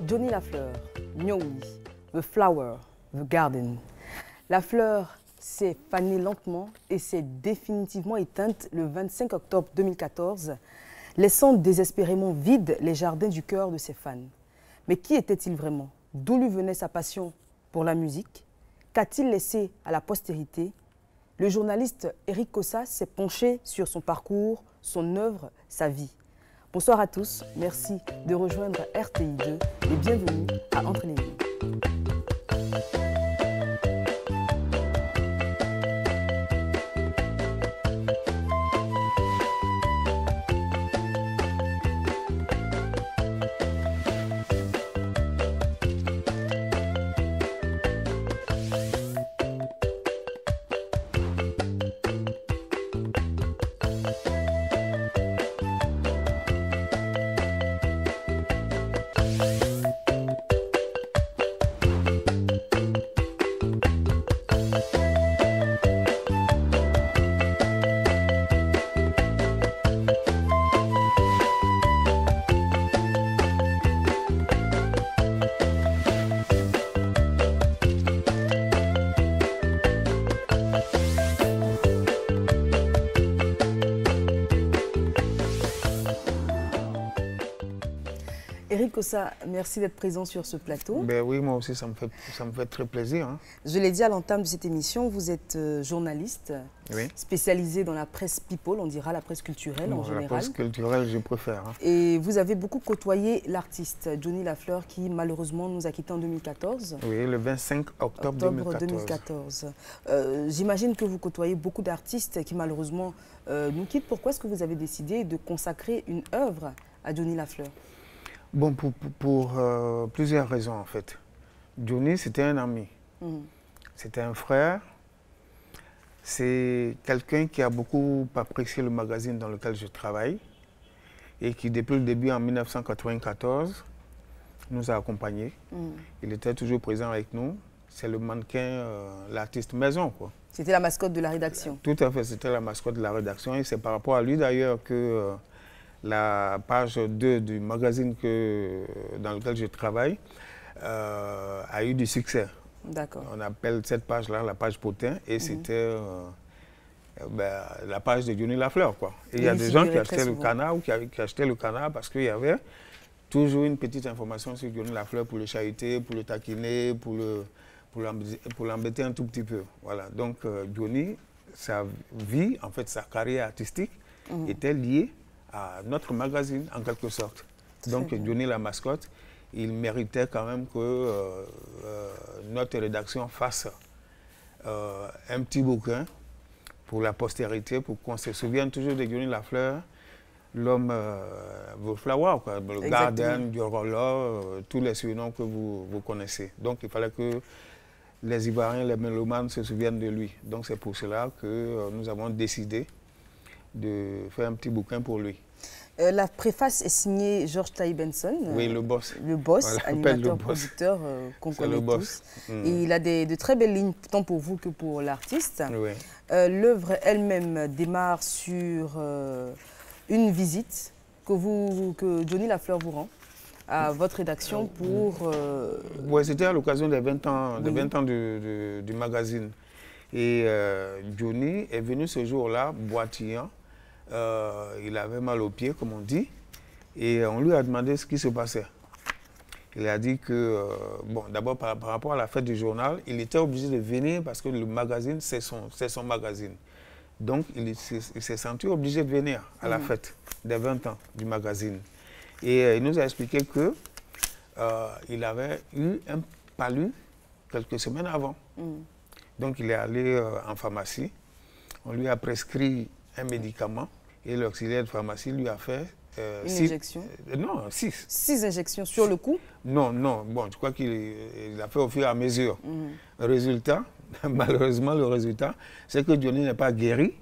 Johnny Lafleur, Nyowi, The Flower, The Garden. La fleur s'est fanée lentement et s'est définitivement éteinte le 25 octobre 2014, laissant désespérément vides les jardins du cœur de ses fans. Mais qui était-il vraiment? D'où lui venait sa passion pour la musique? Qu'a-t-il laissé à la postérité? Le journaliste Eric Kossa s'est penché sur son parcours, son œuvre, sa vie. Bonsoir à tous, merci de rejoindre RTI2 et bienvenue à Entre les lignes. Eric Kossa, merci d'être présent sur ce plateau. Ben oui, moi aussi, ça me fait très plaisir. Hein. Je l'ai dit à l'entame de cette émission, vous êtes journaliste, oui, spécialisé dans la presse people, on dira la presse culturelle en général. La presse culturelle, je préfère. Hein. Et vous avez beaucoup côtoyé l'artiste Johnny Lafleur qui malheureusement nous a quittés en 2014. Oui, le 25 octobre 2014. J'imagine que vous côtoyez beaucoup d'artistes qui malheureusement nous quittent. Pourquoi est-ce que vous avez décidé de consacrer une œuvre à Johnny Lafleur? Bon, pour plusieurs raisons en fait. Johnny, c'était un ami. C'était un frère. C'est quelqu'un qui a beaucoup apprécié le magazine dans lequel je travaille et qui, depuis le début en 1994, nous a accompagnés. Il était toujours présent avec nous. C'est le mannequin, l'artiste maison, quoi. C'était la mascotte de la rédaction. Tout à fait, c'était la mascotte de la rédaction et c'est par rapport à lui d'ailleurs que la page 2 du magazine dans lequel je travaille a eu du succès. D'accord. On appelle cette page-là la page Potin et c'était la page de Johnny Lafleur, quoi. Et il y a des gens qui achetaient le canard ou qui achetaient le canard parce qu'il y avait toujours une petite information sur Johnny Lafleur pour le chahuter, pour le taquiner, pour l'embêter un tout petit peu. Voilà. Donc Johnny, sa vie, en fait sa carrière artistique était liée à notre magazine en quelque sorte. Donc Johnny la mascotte, il méritait quand même que notre rédaction fasse un petit bouquin pour la postérité, pour qu'on se souvienne toujours de Johnny Lafleur, l'homme The Flower, quoi, le Garden, Diorolo, tous les surnoms que vous connaissez. Donc il fallait que les Ivoiriens, les mélomanes se souviennent de lui. Donc c'est pour cela que nous avons décidé de faire un petit bouquin pour lui. La préface est signée Georges Taï Benson. Oui, le boss. Le boss, animateur, producteur qu'on connaît tous. Et il a de très belles lignes, tant pour vous que pour l'artiste. Oui. L'œuvre elle-même démarre sur une visite que Johnny Lafleur vous rend à votre rédaction pour... Oui, c'était à l'occasion des 20 ans, du magazine. Et Johnny est venu ce jour-là, boitillant. Il avait mal aux pieds, comme on dit. Et on lui a demandé ce qui se passait. Il a dit que, bon, d'abord par rapport à la fête du journal, il était obligé de venir parce que le magazine, c'est son magazine. Donc, il s'est senti obligé de venir à la fête des 20 ans du magazine. Et il nous a expliqué que il avait eu un palu quelques semaines avant. Donc, il est allé en pharmacie. On lui a prescrit un médicament et l'auxiliaire de pharmacie lui a fait... une injection? Non, 6. 6 injections sur le coup? Non, non. Bon, je crois qu'il a fait au fur et à mesure. Résultat, malheureusement, le résultat, c'est que Johnny n'est pas guéri.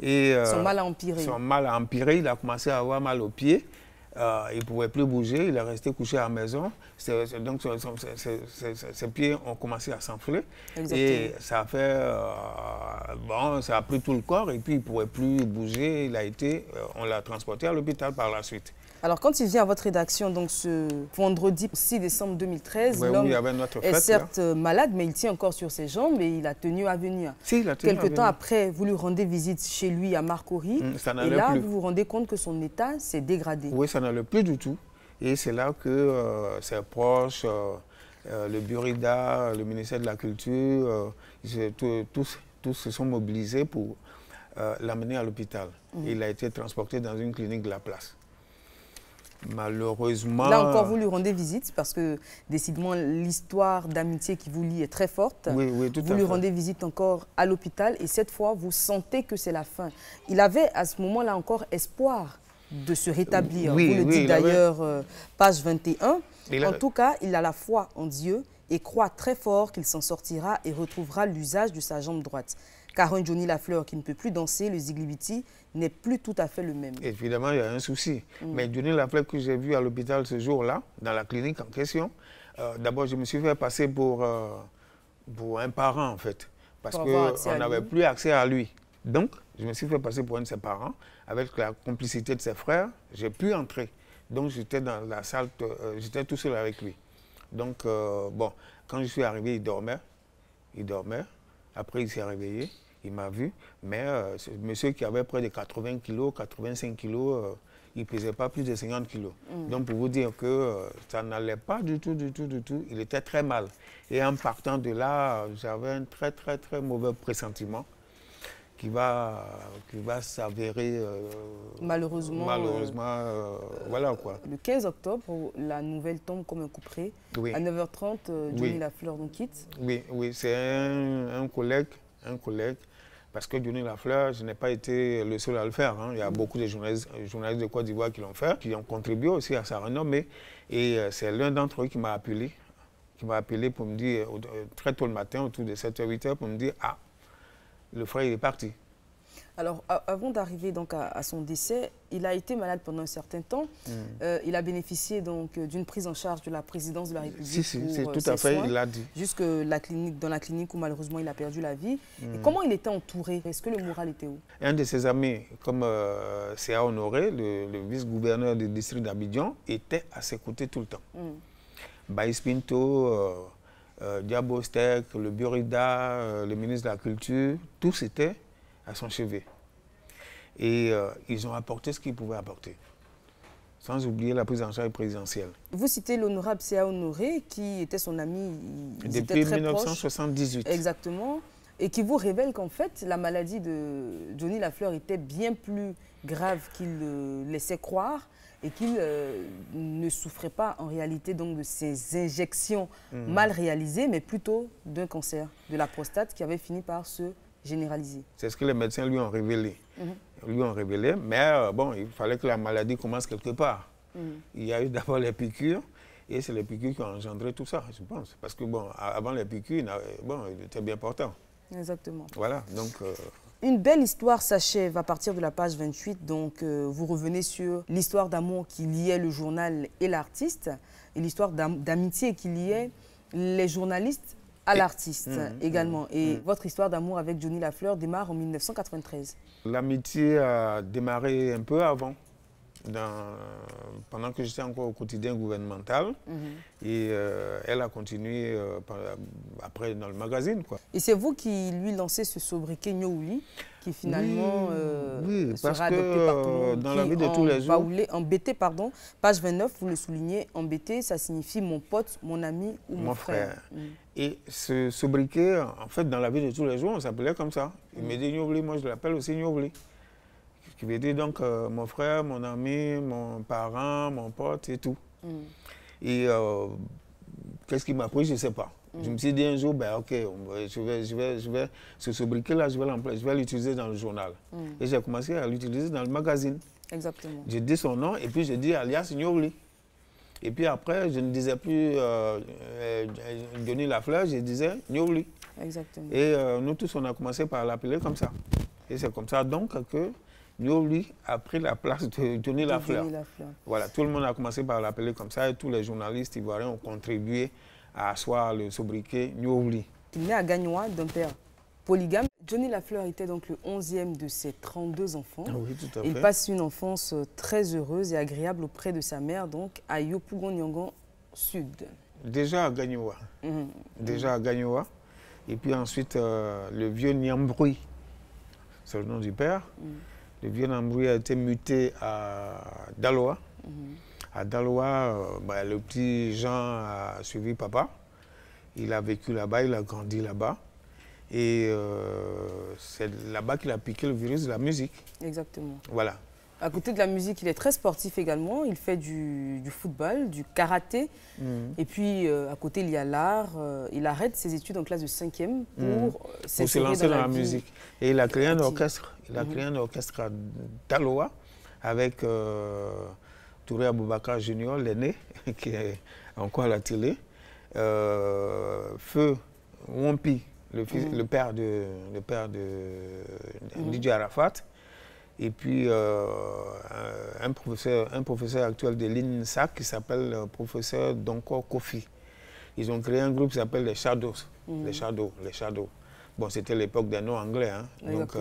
Et, son mal a empiré. Son mal a empiré. Il a commencé à avoir mal aux pieds. Il ne pouvait plus bouger. Il est resté couché à la maison. Donc, ses pieds ont commencé à s'enfler. Et ça a fait... bon, ça a pris tout le corps. Et puis, il ne pouvait plus bouger. On l'a transporté à l'hôpital par la suite. Alors, quand il vient à votre rédaction, donc ce vendredi 6 décembre 2013, l'homme est certes malade, mais il tient encore sur ses jambes et il a tenu à venir. Si, il a tenu Quelque temps après, vous lui rendez visite chez lui à Marcory. Et là, vous vous rendez compte que son état s'est dégradé. Oui, ça n'allait plus du tout. Et c'est là que ses proches, le Burida, le ministère de la Culture, tous se sont mobilisés pour l'amener à l'hôpital. Il a été transporté dans une clinique de la place. Malheureusement... Là encore, vous lui rendez visite parce que, décidément, l'histoire d'amitié qui vous lie est très forte. Oui, oui, tout à fait. Vous lui rendez visite encore à l'hôpital et cette fois, vous sentez que c'est la fin. Il avait à ce moment-là encore espoir de se rétablir. Oui, vous le dites d'ailleurs, page 21. En tout cas, il a la foi en Dieu et croit très fort qu'il s'en sortira et retrouvera l'usage de sa jambe droite. Car un Johnny Lafleur qui ne peut plus danser, le Ziglibiti, n'est plus tout à fait le même. Évidemment, il y a un souci. Mais Johnny Lafleur que j'ai vu à l'hôpital ce jour-là, dans la clinique en question, d'abord, je me suis fait passer pour un parent, en fait. Parce qu'on n'avait plus accès à lui. Donc, je me suis fait passer pour un de ses parents. Avec la complicité de ses frères, j'ai pu entrer. Donc, j'étais dans la salle, j'étais tout seul avec lui. Donc, bon, quand je suis arrivé, il dormait. Il dormait. Après, il s'est réveillé. Il m'a vu, mais ce monsieur qui avait près de 80 kilos, 85 kilos, il ne pesait pas plus de 50 kilos. Donc, pour vous dire que ça n'allait pas du tout. Il était très mal. Et en partant de là, j'avais un très mauvais pressentiment qui va s'avérer... malheureusement, voilà quoi. Le 15 octobre, la nouvelle tombe comme un couperet. Oui. À 9h30, Johnny Lafleur nous quitte. Oui, c'est un collègue. Parce que Johnny Lafleur, je n'ai pas été le seul à le faire. Hein. Il y a beaucoup de journalistes de Côte d'Ivoire qui l'ont fait, qui ont contribué aussi à sa renommée. Et c'est l'un d'entre eux qui m'a appelé pour me dire, très tôt le matin, autour de 7h-8h, pour me dire « Ah, le frère, il est parti ». Alors, avant d'arriver donc à son décès, il a été malade pendant un certain temps. Il a bénéficié donc d'une prise en charge de la présidence de la République. C'est tout à fait, il l'a dit. Jusque dans la clinique où malheureusement il a perdu la vie. Et comment il était entouré? Est-ce que le moral était où? Un de ses amis, comme C.A. Honoré, le vice-gouverneur du district d'Abidjan, était à ses côtés tout le temps. Baïs Pinto, Diabo Stek, le Burida, le ministre de la Culture, tous étaient à son chevet. Et ils ont apporté ce qu'ils pouvaient apporter, sans oublier la prise en charge présidentielle. Vous citez l'honorable C.A. Honoré, qui était son ami depuis 1978. Proches, exactement, et qui vous révèle qu'en fait, la maladie de Johnny Lafleur était bien plus grave qu'il le laissait croire, et qu'il ne souffrait pas en réalité donc de ces injections mal réalisées, mais plutôt d'un cancer de la prostate qui avait fini par se généralisé. C'est ce que les médecins lui ont révélé. Mais bon, il fallait que la maladie commence quelque part. Il y a eu d'abord les piqûres, et c'est les piqûres qui ont engendré tout ça, je pense. Parce que bon, avant les piqûres, il était bien portant. Exactement. Voilà, donc... Une belle histoire s'achève à partir de la page 28. Donc, vous revenez sur l'histoire d'amour qui liait le journal et l'artiste, et l'histoire d'amitié qui liait les journalistes à l'artiste également. Et votre histoire d'amour avec Johnny Lafleur démarre en 1993. L'amitié a démarré un peu avant. pendant que j'étais encore au quotidien gouvernemental. Et elle a continué après dans le magazine, quoi. Et c'est vous qui lui lancez ce sobriquet Nyouli, qui finalement sera adopté par tout le monde. Dans la vie de tous les jours. Embêté, pardon, page 29, vous le soulignez, embêté, ça signifie mon pote, mon ami ou mon frère. Et ce sobriquet, en fait, dans la vie de tous les jours, on s'appelait comme ça. Il me dit Nyouli, moi je l'appelle aussi Nyouli. Ce qui veut dire donc mon frère, mon ami, mon parent, mon pote et tout. Et qu'est-ce qui m'a pris, je ne sais pas. Je me suis dit un jour, ben, ok, ce sobriquet-là, je vais l'utiliser dans le journal. Et j'ai commencé à l'utiliser dans le magazine. Exactement. J'ai dit son nom et puis j'ai dit alias Nyouli. Et puis après, je ne disais plus Johnny Lafleur, je disais Nyouli. Exactement. Et nous tous, on a commencé par l'appeler comme ça. Et c'est comme ça donc que Nyouli a pris la place de Johnny Lafleur. Voilà, tout le monde a commencé par l'appeler comme ça et tous les journalistes ivoiriens ont contribué à asseoir le sobriquet Nyouli. Il est né à Gagnoa d'un père polygame. Johnny Lafleur était donc le 11e de ses 32 enfants. Oui, tout à fait. Il passe une enfance très heureuse et agréable auprès de sa mère, donc à Yopougon-Niangon Sud. Déjà à Gagnoa. Déjà à Gagnoa. Et puis ensuite, le vieux Niambroui, c'est le nom du père. Le vieux Niambroui a été muté à Daloa. À Daloa, le petit Jean a suivi papa. Il a vécu là-bas, il a grandi là-bas. Et c'est là-bas qu'il a piqué le virus de la musique. Exactement. Voilà. À côté de la musique, il est très sportif également. Il fait du football, du karaté. Et puis, à côté, il y a l'art. Il arrête ses études en classe de 5e pour se lancer dans la musique. Et il a créé un orchestre. Il a créé un orchestre à Daloa avec Touré Aboubakar Junior, l'aîné, qui est encore à la télé. Feu Wompi, le père de Didier Arafat. Et puis un professeur actuel de l'INSA qui s'appelle le professeur Donko Kofi. Ils ont créé un groupe qui s'appelle les Shadows. Les Shadows. Bon, c'était l'époque des noms anglais. Hein. Donc,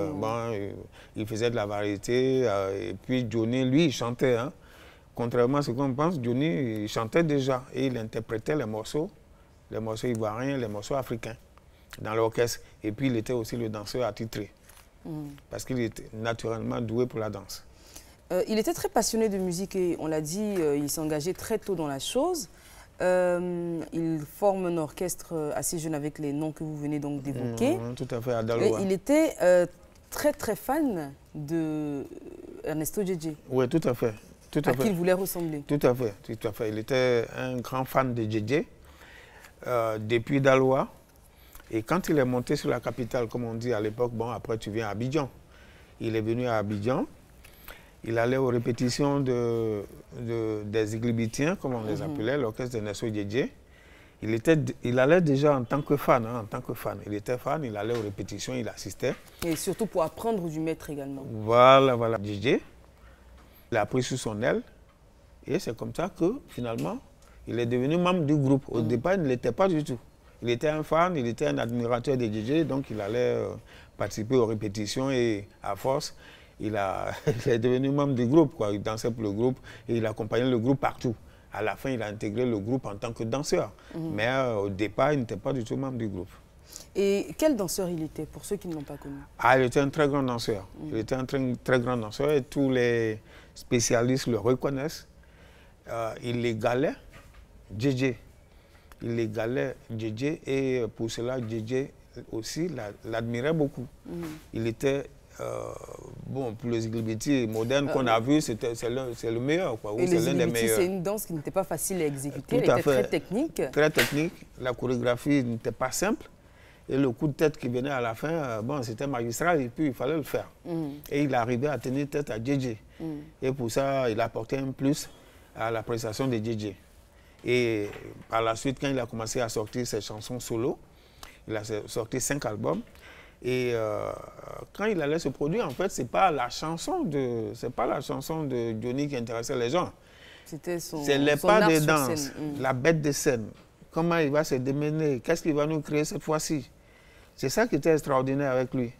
il faisait de la variété. Et puis Johnny, lui, il chantait. Hein. Contrairement à ce qu'on pense, Johnny, il chantait déjà. Et il interprétait les morceaux ivoiriens, les morceaux africains dans l'orchestre. Et puis, il était aussi le danseur attitré. Parce qu'il était naturellement doué pour la danse. Il était très passionné de musique et on l'a dit, il s'est engagé très tôt dans la chose. Il forme un orchestre assez jeune avec les noms que vous venez donc d'évoquer. Tout à fait, à Daloa. Il était très très fan de Ernesto Djedje. Oui, tout à fait. À qui il voulait ressembler. Tout à fait, tout à fait. Il était un grand fan de Djedje depuis Daloa. Et quand il est monté sur la capitale, comme on dit à l'époque, bon, après tu viens à Abidjan. Il est venu à Abidjan. Il allait aux répétitions des Iglibitiens, comme on les appelait, l'orchestre d'Ernesto Djedje. Il allait déjà en tant que fan, hein, Il était fan, il allait aux répétitions, il assistait. Et surtout pour apprendre du maître également. Voilà. Djedje, il a pris sous son aile. Et c'est comme ça que, finalement, il est devenu membre du groupe. Au départ, il ne l'était pas du tout. Il était un fan, il était un admirateur de Djedje, donc il allait participer aux répétitions et à force, il est devenu membre du groupe, quoi. Il dansait pour le groupe et il accompagnait le groupe partout. À la fin, il a intégré le groupe en tant que danseur. Mais au départ, il n'était pas du tout membre du groupe. Et quel danseur il était, pour ceux qui ne l'ont pas connu? Il était un très grand danseur. Il était un très grand danseur et tous les spécialistes le reconnaissent. Il égalait Djedje. Il égalait Djedje et pour cela, Djedje aussi l'admirait beaucoup. Il était, bon, pour les Iglibiti modernes qu'on a vus, c'est le meilleur, quoi. Et les Iglibiti, c'est une danse qui n'était pas facile à exécuter, elle était très technique. Très technique, la chorégraphie n'était pas simple. Et le coup de tête qui venait à la fin, bon, c'était magistral et puis il fallait le faire. Et il arrivait à tenir tête à Djedje. Et pour ça, il apportait un plus à la prestation de Djedje. Et par la suite, quand il a commencé à sortir ses chansons solo, il a sorti 5 albums. Et quand il allait se produire, en fait, c'est pas la chanson de Johnny qui intéressait les gens. C'était son C'est les pas de danse, scène. la bête de scène. Comment il va se démener, qu'est-ce qu'il va nous créer cette fois-ci. C'est ça qui était extraordinaire avec lui.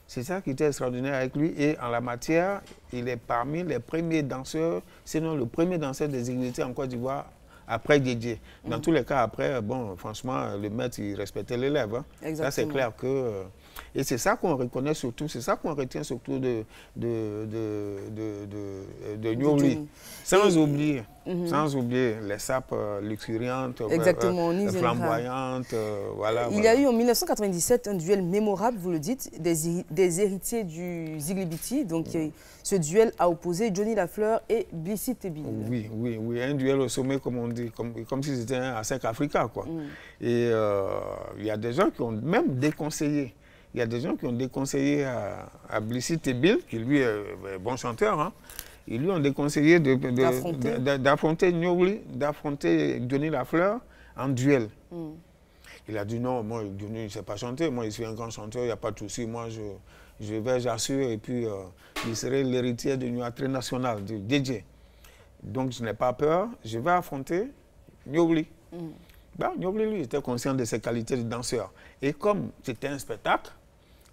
C'est ça qui était extraordinaire avec lui. Et en la matière, il est parmi les premiers danseurs, sinon le premier danseur des Zigouillités en Côte d'Ivoire, après Didier. Dans tous les cas, après, bon, franchement, le maître, il respectait l'élève. Hein. Ça, c'est clair que... et c'est ça qu'on reconnaît surtout, c'est ça qu'on retient surtout de Nyobli. Sans oublier les sapes luxuriantes, flamboyantes. Voilà, il y a eu en 1997 un duel mémorable, vous le dites, des héritiers du Ziglibiti. Donc ce duel a opposé Johnny Lafleur et Blissy Tébile. Oui, un duel au sommet, comme on dit, comme si c'était un A5 Africa, quoi. Et il y a des gens qui ont même déconseillé. Il y a des gens qui ont déconseillé à Blissy Tébile, qui lui est bon chanteur, hein. Ils lui ont déconseillé d'affronter Nyobli, d'affronter Johnny Lafleur en duel. Il a dit non, moi, Johnny ne sait pas chanter, moi, je suis un grand chanteur, il n'y a pas de souci, moi, j'assure, et puis il serait l'héritier du Nuatré national, du DJ. Donc, je n'ai pas peur, je vais affronter Nyobli. Nyobli, lui, était conscient de ses qualités de danseur. Et comme c'était un spectacle,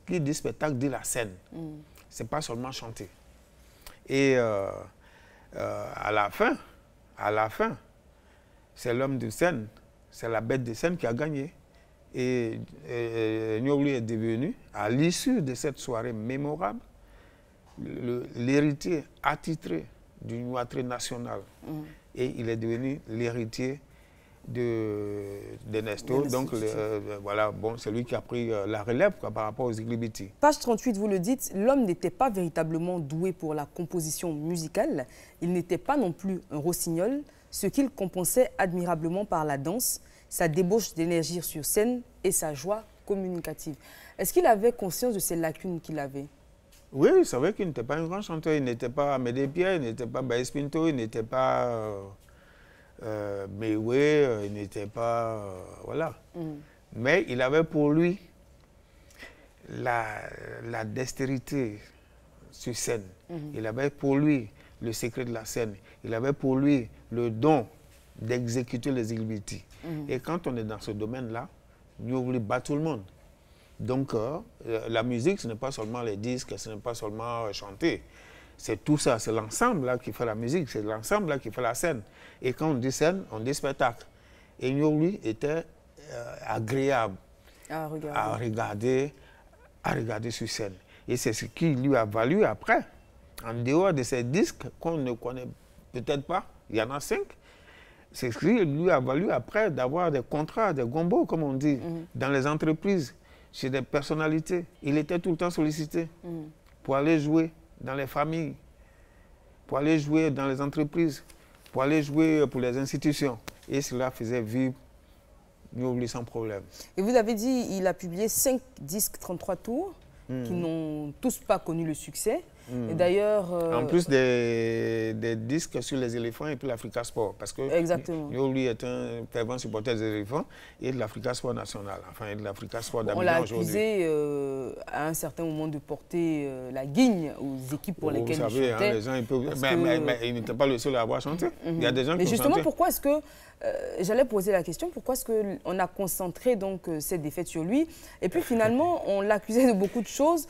qui dit spectacle dit la scène. C'est pas seulement chanter. Et à la fin, c'est l'homme de scène, c'est la bête de scène qui a gagné. Et Nyobli est devenu, à l'issue de cette soirée mémorable, l'héritier attitré du Nuatré national. Et il est devenu l'héritier de Nesto. Donc, voilà, bon, c'est lui qui a pris la relève quoi, par rapport aux Ziglibiti. Page 38, vous le dites, l'homme n'était pas véritablement doué pour la composition musicale. Il n'était pas non plus un rossignol, ce qu'il compensait admirablement par la danse, sa débauche d'énergie sur scène et sa joie communicative. Est-ce qu'il avait conscience de ces lacunes qu'il avait? Oui, il savait qu'il n'était pas un grand chanteur. Il n'était pas Amédée Pierre, il n'était pas Baïs Pinto, il n'était pas... mais oui, il n'était pas... voilà. Mais il avait pour lui la dextérité sur scène. Il avait pour lui le secret de la scène. Il avait pour lui le don d'exécuter les Ziglibiti. Et quand on est dans ce domaine-là, Nyobli bat tout le monde. Donc, la musique, ce n'est pas seulement les disques, ce n'est pas seulement chanter. C'est tout ça, c'est l'ensemble là qui fait la musique, c'est l'ensemble là qui fait la scène. Et quand on dit scène, on dit spectacle. Et Nyobli était agréable à regarder sur scène. Et c'est ce qui lui a valu après, en dehors de ces disques qu'on ne connaît peut-être pas, il y en a 5, c'est ce qui lui a valu après d'avoir des contrats, des gombos, comme on dit, dans les entreprises, chez des personnalités. Il était tout le temps sollicité pour aller jouer dans les familles, pour aller jouer dans les entreprises, pour aller jouer pour les institutions. Et cela faisait vivre Nyobli sans problème. Et vous avez dit qu'il a publié 5 disques 33 tours qui n'ont tous pas connu le succès. Et d'ailleurs... en plus des disques sur les éléphants et puis l'Africa Sport. Parce que Nyobli est un fervent supporter des éléphants et de l'Africa Sport national. Enfin, et de l'Africa Sport d'Abidjan aujourd'hui. On l'a accusé à un certain moment de porter la guigne aux équipes pour lesquelles il chantait. Hein, les gens, ils peuvent... mais il n'était pas le seul à avoir chanté. Il y a des gens qui ont chanté. Mais justement, pourquoi est-ce que... j'allais poser la question, pourquoi est-ce qu'on a concentré donc cette défaite sur lui? Et puis finalement, on l'accusait de beaucoup de choses.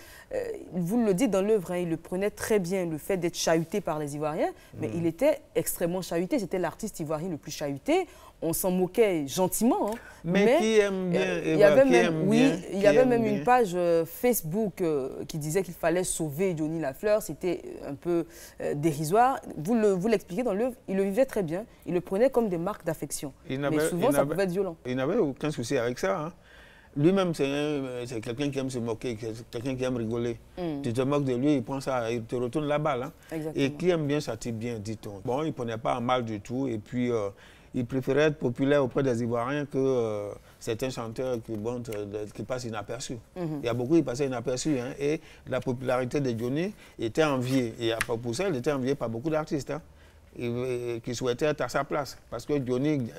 Vous le dites dans l'œuvre, hein, il le prenait très bien, le fait d'être chahuté par les Ivoiriens, mais il était extrêmement chahuté. C'était l'artiste ivoirien le plus chahuté. On s'en moquait gentiment. Hein, mais qui aime bien, il y avait même une page Facebook qui disait qu'il fallait sauver Johnny Lafleur. C'était un peu dérisoire. Vous l'expliquez dans l'œuvre, il le vivait très bien. Il le prenait comme des marques d'affection. Mais souvent, ça pouvait être violent. Il n'avait aucun souci avec ça. Hein. Lui-même, c'est quelqu'un qui aime se moquer, quelqu'un qui aime rigoler. Tu te moques de lui, il prend ça, il te retourne la balle. Hein. Et qui aime bien châtie bien, dit-on. Bon, il ne prenait pas en mal du tout. Et puis, il préférait être populaire auprès des Ivoiriens que certains chanteurs qui passent inaperçus. Il y a beaucoup qui passaient inaperçus. Hein, et la popularité de Johnny était enviée. Et pour ça, il était envié par beaucoup d'artistes. Hein. qui souhaitait être à sa place. Parce que Johnny,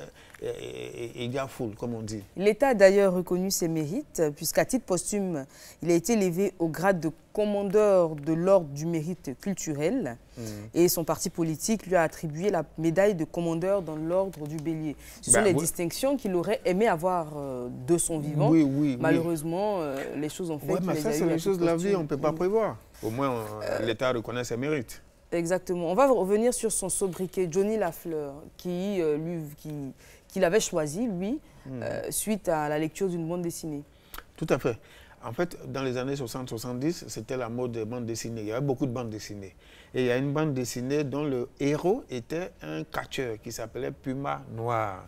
il y a foule, comme on dit. L'État a d'ailleurs reconnu ses mérites, puisqu'à titre posthume, il a été élevé au grade de commandeur de l'ordre du mérite culturel. Et son parti politique lui a attribué la médaille de commandeur dans l'ordre du Bélier. Ce sont les distinctions qu'il aurait aimé avoir de son vivant. Malheureusement, les choses ont fait qu'il mais ça, c'est les choses de la vie, on ne peut pas prévoir. Au moins, l'État reconnaît ses mérites. Exactement. On va revenir sur son sobriquet, Johnny Lafleur, qu'il avait choisi, lui, suite à la lecture d'une bande dessinée. Tout à fait. En fait, dans les années 60-70, c'était la mode des bandes dessinées. Il y avait beaucoup de bandes dessinées. Et il y a une bande dessinée dont le héros était un catcheur qui s'appelait Puma Noir.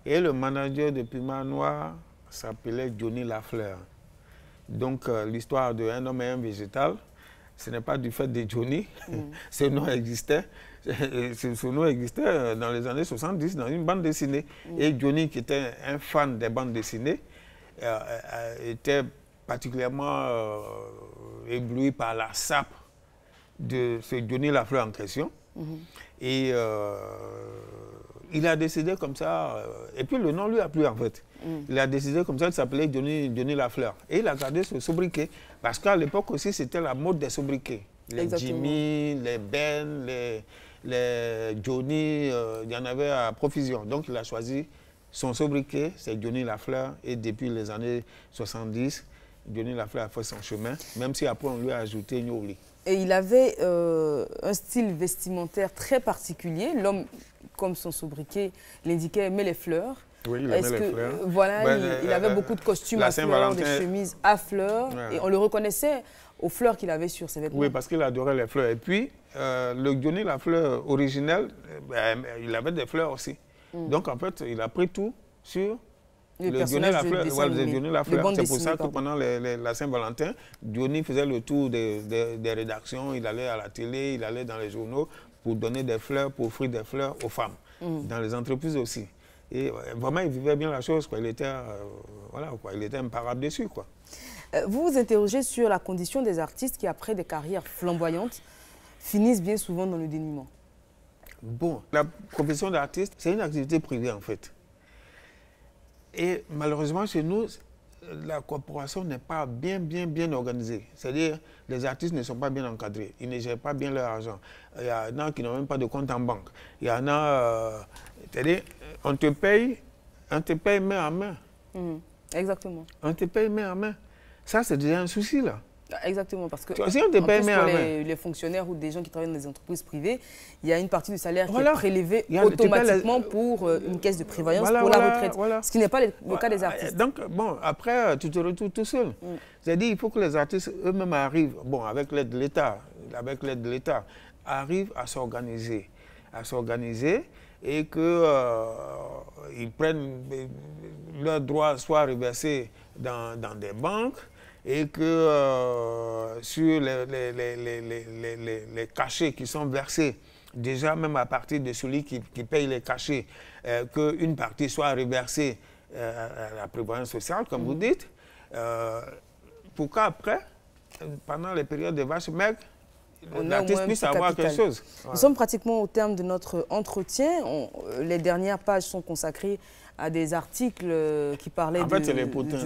Et le manager de Puma Noir s'appelait Johnny Lafleur. Donc, l'histoire d'un homme et un végétal, ce n'est pas du fait de Johnny. Ce nom existait. Ce nom existait dans les années 70 dans une bande dessinée. Et Johnny, qui était un fan des bandes dessinées, était particulièrement ébloui par la sape de ce Johnny Lafleur en question. Et il a décidé comme ça, et puis le nom lui a plu en fait. Il a décidé comme ça de s'appeler Johnny Lafleur. Et il a gardé ce sobriquet, parce qu'à l'époque aussi c'était la mode des sobriquets. Les Jimmy, les Ben, les Johnny, il y en avait à profusion. Donc il a choisi son sobriquet, c'est Johnny Lafleur, et depuis les années 70, Johnny Lafleur a fait son chemin, même si après on lui a ajouté Nyoli. Et il avait un style vestimentaire très particulier. L'homme, comme son sobriquet l'indiquait, aimait les fleurs. Oui, il aimait les fleurs. Voilà, il avait beaucoup de costumes à fleurs, des chemises à fleurs. Et on le reconnaissait aux fleurs qu'il avait sur ses vêtements. Oui, parce qu'il adorait les fleurs. Et puis, le Johnny Lafleur originel, il avait des fleurs aussi. Donc, en fait, il a pris tout sur le Johnny Lafleur. C'est pour ça que pendant la Saint-Valentin, Johnny faisait le tour des rédactions. Il allait à la télé, il allait dans les journaux pour donner des fleurs, pour offrir des fleurs aux femmes. Dans les entreprises aussi. Et vraiment, il vivait bien la chose, quoi. Il était, il était imparable dessus, quoi. Vous vous interrogez sur la condition des artistes qui, après des carrières flamboyantes, finissent bien souvent dans le dénuement. Bon, la profession d'artiste, c'est une activité privée, en fait. Et malheureusement, chez nous, la corporation n'est pas bien organisée. C'est-à-dire, les artistes ne sont pas bien encadrés. Ils ne gèrent pas bien leur argent. Il y en a qui n'ont même pas de compte en banque. Il y en a... c'est-à-dire, on te paye main à main. Exactement. On te paye main à main. Ça, c'est déjà un souci, là. Exactement, parce que si on te paye main à main, les fonctionnaires ou des gens qui travaillent dans des entreprises privées, il y a une partie du salaire qui est prélevée automatiquement pour une caisse de prévoyance pour la retraite, ce qui n'est pas le cas des artistes. Donc, bon, après, tu te retrouves tout seul. C'est-à-dire qu'il faut que les artistes eux-mêmes arrivent, bon, avec l'aide de l'État, arrivent à s'organiser. Et qu'ils prennent leurs droits soient reversés dans des banques et que sur les cachets qui sont versés, déjà même à partir de celui qui paye les cachets, qu'une partie soit reversée à la prévoyance sociale, comme vous dites, pour qu'après, pendant les périodes de vaches maigres, l'artiste puisse avoir quelque chose. Nous sommes pratiquement au terme de notre entretien. Les dernières pages sont consacrées à des articles qui parlaient en fait, c'est les potins.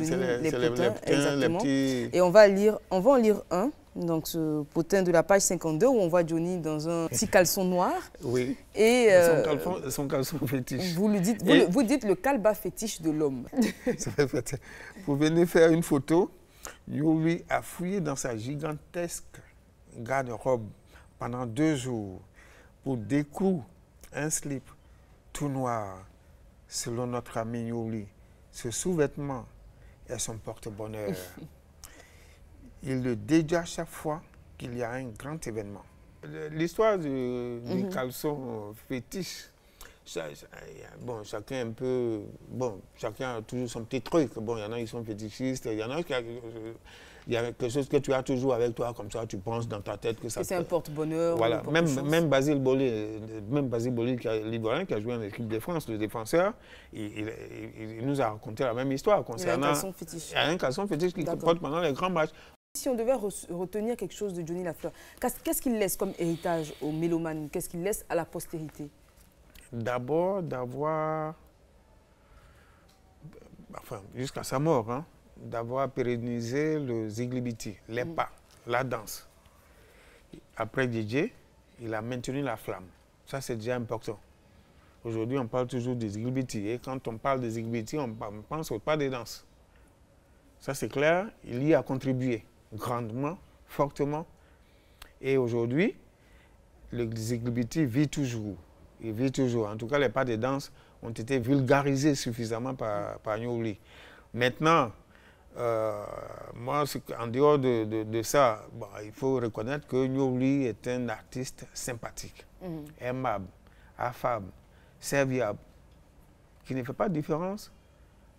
Exactement. Et on va en lire un. Donc, ce potin de la page 52 où on voit Johnny dans un petit caleçon noir. Oui. Et son caleçon fétiche. Vous dites le calba fétiche de l'homme. Vous venez faire une photo. Nyoli a fouillé dans sa gigantesque garde-robe pendant 2 jours pour découdre un slip tout noir. Selon notre ami Nyoli, ce sous-vêtement est son porte-bonheur. Il le dédie chaque fois qu'il y a un grand événement. L'histoire du caleçon fétiche, bon, chacun a toujours son petit truc. Bon, il y en a qui sont fétichistes, il y en a qui... Il y a quelque chose que tu as toujours avec toi, comme ça, tu penses dans ta tête que ça... C'est un porte-bonheur. Voilà, même Basile Boli, l'Ivoirien qui a joué en équipe de France, le défenseur, il nous a raconté la même histoire concernant... Il y a un caleçon fétiche. Il y a un caleçon fétiche qui porte pendant les grands matchs. Si on devait retenir quelque chose de Johnny Lafleur, qu'est-ce qu'il laisse comme héritage aux mélomanes? Qu'est-ce qu'il laisse à la postérité? D'abord, d'avoir, enfin, jusqu'à sa mort, hein, d'avoir pérennisé le Ziglibiti, les pas, la danse. Après DJ, il a maintenu la flamme. Ça, c'est déjà important. Aujourd'hui, on parle toujours des Ziglibiti. Et quand on parle des Ziglibiti, on pense au pas des danses. Ça, c'est clair, il y a contribué grandement, fortement. Et aujourd'hui, le Ziglibiti vit toujours. Il vit toujours. En tout cas, les pas des danses ont été vulgarisés suffisamment par Nyowli. Maintenant, moi, en dehors de ça, bon, il faut reconnaître que Nyowli est un artiste sympathique, aimable, affable, serviable, qui ne fait pas de différence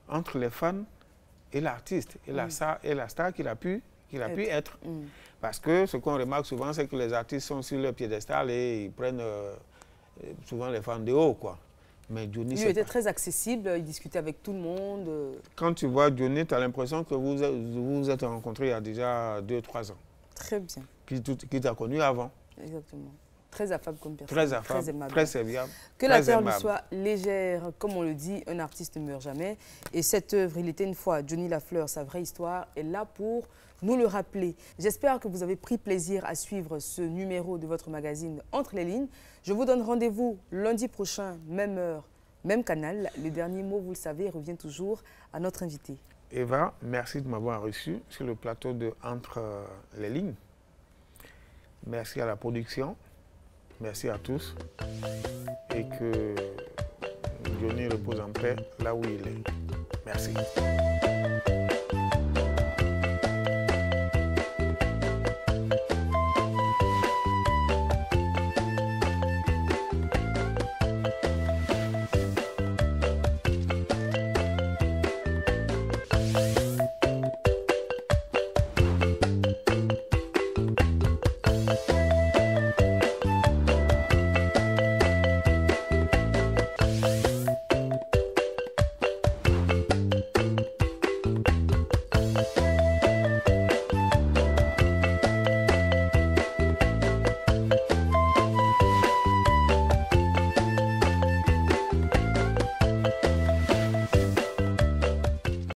entre les fans et l'artiste, et la star qu'il a pu être. Parce que ce qu'on remarque souvent, c'est que les artistes sont sur leur piédestal et ils prennent souvent les fans de haut, quoi. Mais Johnny, il était très accessible, il discutait avec tout le monde. Quand tu vois Johnny, tu as l'impression que vous vous êtes rencontrés il y a déjà 2-3 ans. Très bien. Qui t'a connu avant. Exactement. Très affable comme personne. Très affable, très aimable. très serviable. Que la terre lui soit légère, comme on le dit, un artiste ne meurt jamais. Et cette œuvre, il était une fois Johnny Lafleur, sa vraie histoire, est là pour nous le rappeler. J'espère que vous avez pris plaisir à suivre ce numéro de votre magazine Entre les lignes. Je vous donne rendez-vous lundi prochain, même heure, même canal. Le dernier mot, vous le savez, revient toujours à notre invité. Eva, merci de m'avoir reçu sur le plateau de Entre les lignes. Merci à la production. Merci à tous. Et que Johnny repose en paix là où il est. Merci.